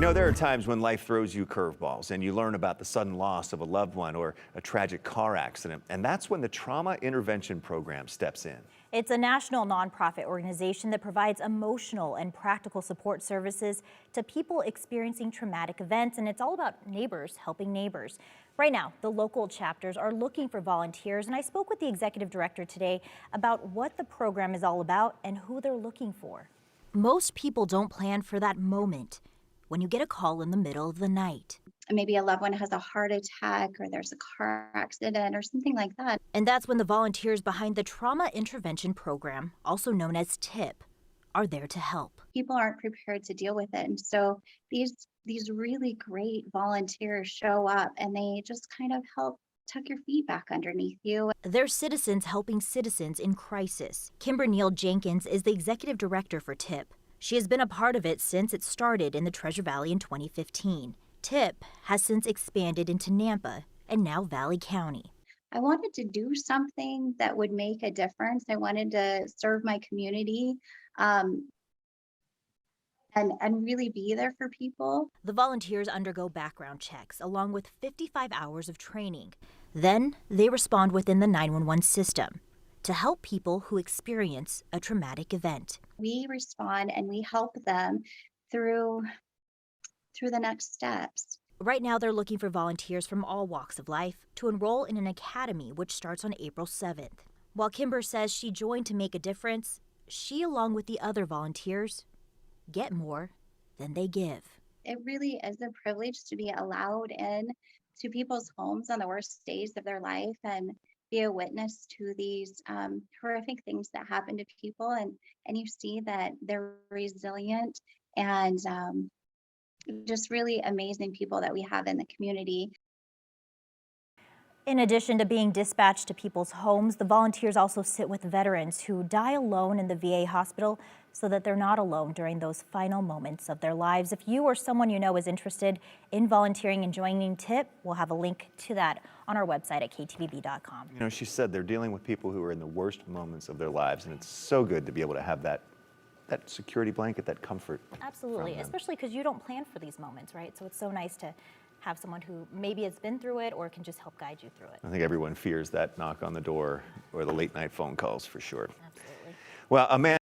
You know, there are times when life throws you curveballs and you learn about the sudden loss of a loved one or a tragic car accident. And that's when the Trauma Intervention Program steps in. It's a national nonprofit organization that provides emotional and practical support services to people experiencing traumatic events, and it's all about neighbors helping neighbors. Right now, the local chapters are looking for volunteers, and I spoke with the executive director today about what the program is all about and who they're looking for. Most people don't plan for that moment when you get a call in the middle of the night. Maybe a loved one has a heart attack or there's a car accident or something like that. And that's when the volunteers behind the Trauma Intervention Program, also known as TIP, are there to help. People aren't prepared to deal with it. And so these really great volunteers show up and they just kind of help tuck your feet back underneath you. They're citizens helping citizens in crisis. Kimber Neal Jenkins is the executive director for TIP. She has been a part of it since it started in the Treasure Valley in 2015. TIP has since expanded into Nampa and now Valley County. I wanted to do something that would make a difference. I wanted to serve my community and really be there for people. The volunteers undergo background checks along with 55 hours of training. Then they respond within the 911 system to help people who experience a traumatic event. We respond and we help them through the next steps. Right now, they're looking for volunteers from all walks of life to enroll in an academy which starts on April 7th. While Kimber says she joined to make a difference, she, along with the other volunteers, get more than they give. It really is a privilege to be allowed in to people's homes on the worst days of their life and be a witness to these horrific things that happen to people. And you see that they're resilient and just really amazing people that we have in the community. In addition to being dispatched to people's homes, the volunteers also sit with veterans who die alone in the VA hospital so that they're not alone during those final moments of their lives. If you or someone you know is interested in volunteering and joining TIP, we'll have a link to that on our website at ktvb.com. You know, she said they're dealing with people who are in the worst moments of their lives, and it's so good to be able to have that security blanket, that comfort. Absolutely, especially because you don't plan for these moments, right? So it's so nice to have someone who maybe has been through it or can just help guide you through it. I think everyone fears that knock on the door or the late night phone calls for sure. Absolutely. Well, Amanda.